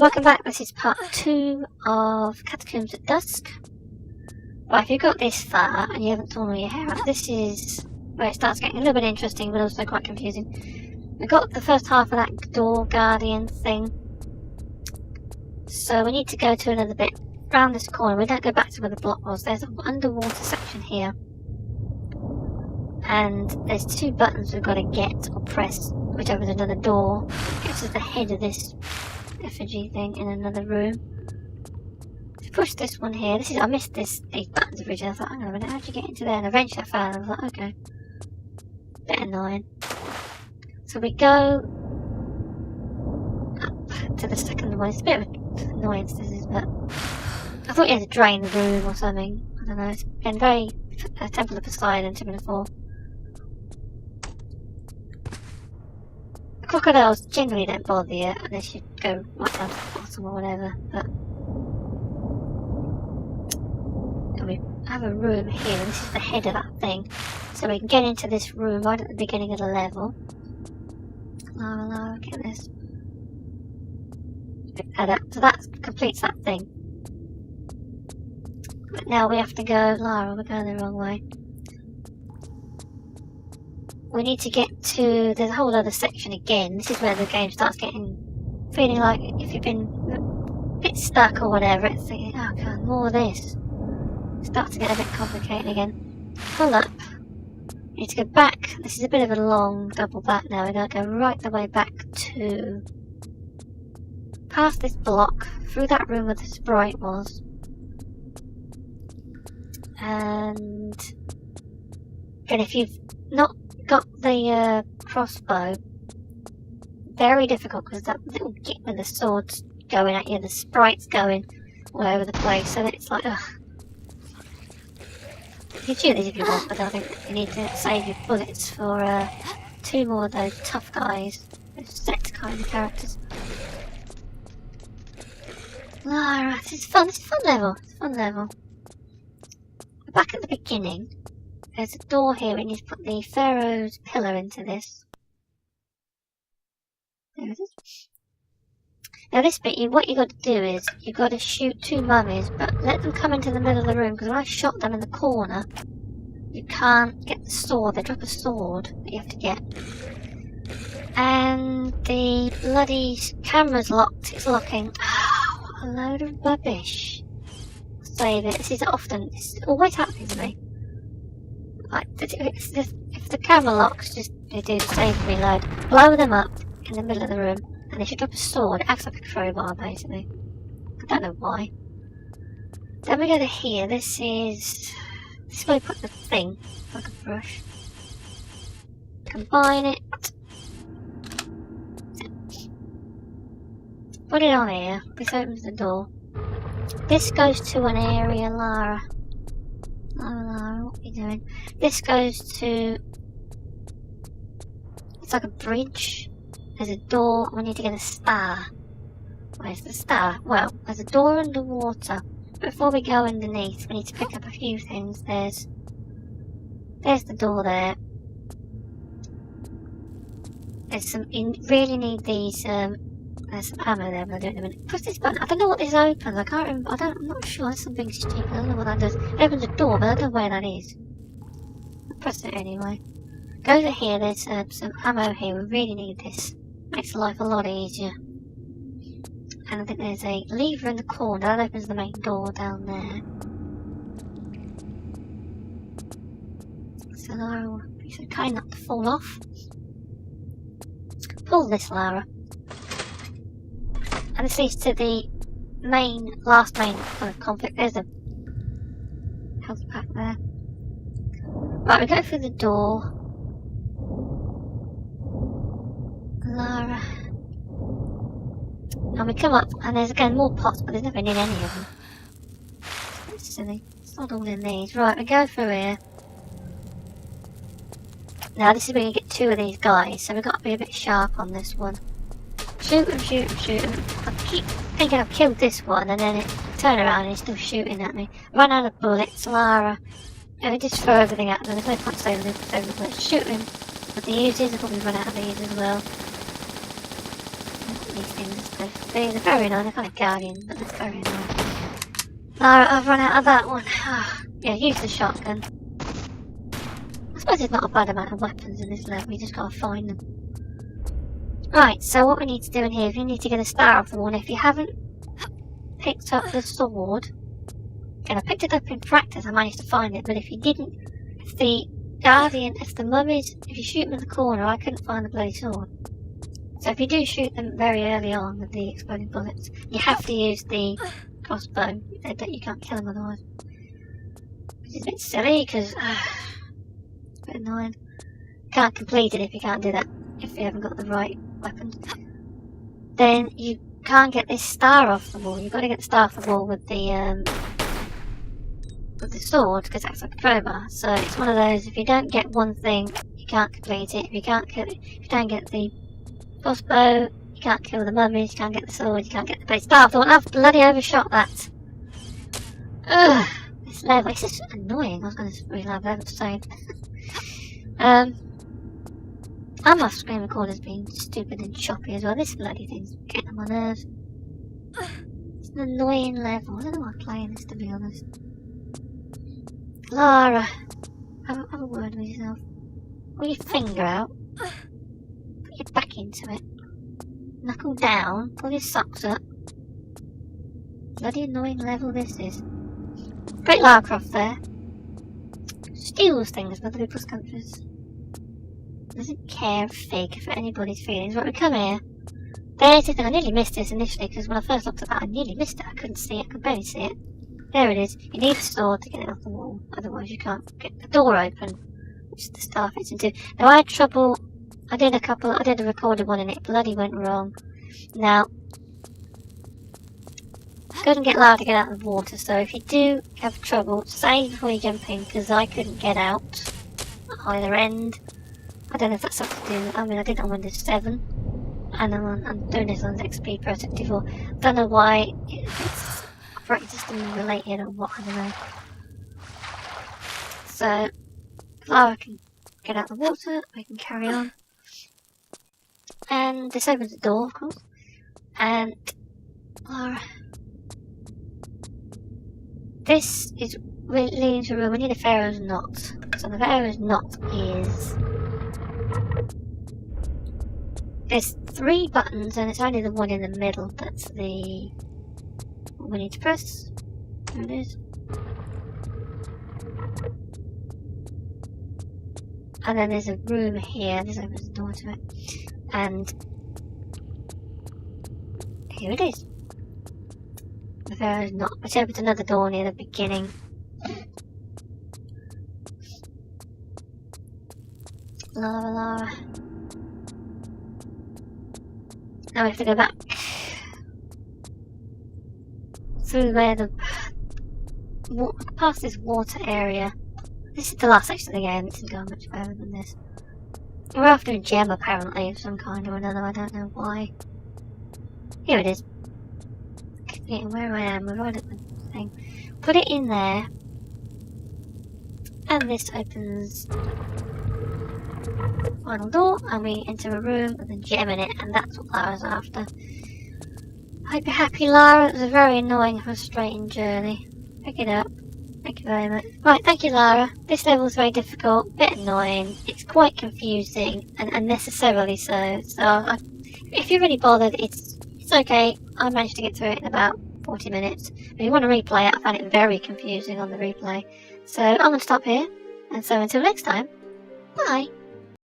Welcome back, this is part 2 of Catacombs at Dusk. Right, if you've got this far and you haven't torn all your hair out, this is where it starts getting a little bit interesting but also quite confusing. We've got the first half of that door guardian thing. So we need to go to another bit round this corner. We don't go back to where the block was. There's an underwater section here. And there's 2 buttons we've got to get or press, which opens another door. This is the head of this effigy thing in another room. To push this one here, I missed these buttons originally. I thought, hang on a minute, how'd you get into there? And eventually I found them. I was like, okay. Bit annoying. So we go up to the second one. It's a bit of an annoyance, this is, but I thought you had to drain the room or something. I don't know, it's been very Temple of Poseidon, Temple of 4. Crocodiles generally don't bother you unless you go right down to the bottom or whatever, but and we have a room here, and this is the head of that thing, so we can get into this room right at the beginning of the level. Look at this. So that completes that thing. But now we have to go, Lara, we're going the wrong way. We need to get to, there's a whole other section again. This is where the game starts feeling like if you've been a bit stuck or whatever, it's thinking, oh god, more of this. It starts to get a bit complicated again. Pull up. We need to go back. This is a bit of a long double back now. We're going to go right the way back to past this block, through that room where the sprite was. And again, if you've not got the crossbow, very difficult because that little git with the sword's going at you, the sprite's going all over the place, so it's like, ugh. You can shoot these if you want, but I think you need to save your bullets for 2 more of those tough guys, those set kind of characters. Lara, this is fun, it's a fun level, it's a fun level. Back at the beginning, there's a door here. We need to put the Pharaoh's pillar into this. There it is. Now this bit, what you got to do is, you've got to shoot 2 mummies, but let them come into the middle of the room, because when I shot them in the corner, you can't get the sword. They drop a sword that you have to get. And the bloody camera's locked. It's locking. Oh, what a load of rubbish. Save it. This always happening to me. Like, if the camera locks, just do save and reload. Blow them up in the middle of the room, and they should drop a sword. It acts like a crowbar, basically. I don't know why. Then we go to here. This is where we put the thing, like a brush. Combine it. Put it on here. This opens the door. This goes to an area, Lara. Lara, what are you doing? This goes to... It's like a bridge. There's a door. We need to get a star. Where's the star? Well, there's a door underwater. Before we go underneath, we need to pick up a few things. There's the door there. There's some... You really need these... There's some ammo there, but I'll do it in a minute. Press this button. I don't know what this opens. I can't remember. I'm not sure. There's something stupid. I don't know what that does. It opens a door, but I don't know where that is. I'll press it anyway. Go to here. There's some ammo here. We really need this. Makes life a lot easier. And I think there's a lever in the corner. That opens the main door down there. So Lara, be so kind not to fall off. Pull this, Lara. And this leads to the last main kind of conflict. There's a health pack there. Right, we go through the door. Lara. And we come up, and there's again more pots, but there's nothing in any of them. That's silly. It's not all in these. Right, we go through here. Now this is where you get 2 of these guys, so we've got to be a bit sharp on this one. Shoot him, shoot him, shoot him. I keep thinking I've killed this one, and then it turn around and he's still shooting at me. Run out of bullets, Lara. And just throw everything at them. There's no point saving the bullets. Shoot him. But the uses, I'll probably run out of these as well. These things, These are very annoying. They're kind of guardian, but that's very annoying. Lara, I've run out of that one. Yeah, use the shotgun. I suppose there's not a bad amount of weapons in this level, we just gotta find them. Right, so what we need to do in here is we need to get a star off the wall. If you haven't picked up the sword, and I picked it up in practice, I managed to find it, but if you didn't, if the guardian, if the mummies, if you shoot them in the corner, I couldn't find the bloody sword. So if you do shoot them very early on with the exploding bullets, you have to use the crossbow, that you can't kill them otherwise. Which is a bit silly, because it's a bit annoying. Can't complete it if you can't do that, if you haven't got the right weapon. Then you can't get this star off the wall. You've got to get the star off the wall with the sword, because that's like a crowbar. So it's one of those, if you don't get one thing, you can't complete it. If you can't kill it, if you don't get the crossbow, you can't kill the mummies, you can't get the sword, you can't get the bloody star off the wall. I've bloody overshot that. Ugh, this level, it's just annoying. I was going to really have level to save. And my screen recorder's being stupid and choppy as well. This bloody thing's getting on my nerves. It's an annoying level. I don't know why I'm playing this, to be honest. Lara, have a word with yourself. Pull your finger out. Put your back into it. Knuckle down. Pull your socks up. Bloody annoying level this is. Great Lara Croft there. Steals things by the people's countries. Doesn't care a fig for anybody's feelings. Right, we come here. There's the thing. I nearly missed this initially, because when I first looked at that, I nearly missed it. I couldn't see it. I could barely see it. There it is. You need a sword to get it off the wall. Otherwise you can't get the door open, which the star fits into. Now I had trouble. I did a recorded one and it bloody went wrong. Now, couldn't get Lara to get out of the water, so if you do have trouble, save before you jump in, because I couldn't get out either end. I don't know if that's something to do. I mean, I did it on Windows 7, and I'm doing this on XP Pro 74. Don't know why it's operating system related or what, I don't know. So, Lara can get out of the water, we can carry on. And this opens the door, of course. And Lara, this is leading to a room. We need a Pharaoh's knot. So the Pharaoh's knot is. There's 3 buttons, and it's only the one in the middle that's the what we need to press. There it is. And then there's a room here. This opens the door to it. And here it is. The Pharaoh's knot, which opens another door near the beginning. Lara. Now we have to go back through where past this water area. This is the last section of the game. It doesn't go much further than this. We're after a gem apparently of some kind or another. I don't know why. Here it is. Forgetting where I am. We're right at the thing. Put it in there, and this opens. Final door, and we enter a room with a gem in it, and that's what Lara's after. Hope you're happy, Lara. It was a very annoying, frustrating journey. Pick it up. Thank you very much. Right, thank you, Lara. This level is very difficult, a bit annoying. It's quite confusing, and unnecessarily so. So, if you're really bothered, it's okay. I managed to get through it in about 40 minutes. But if you want to replay it, I found it very confusing on the replay. So, I'm going to stop here, and so until next time, bye.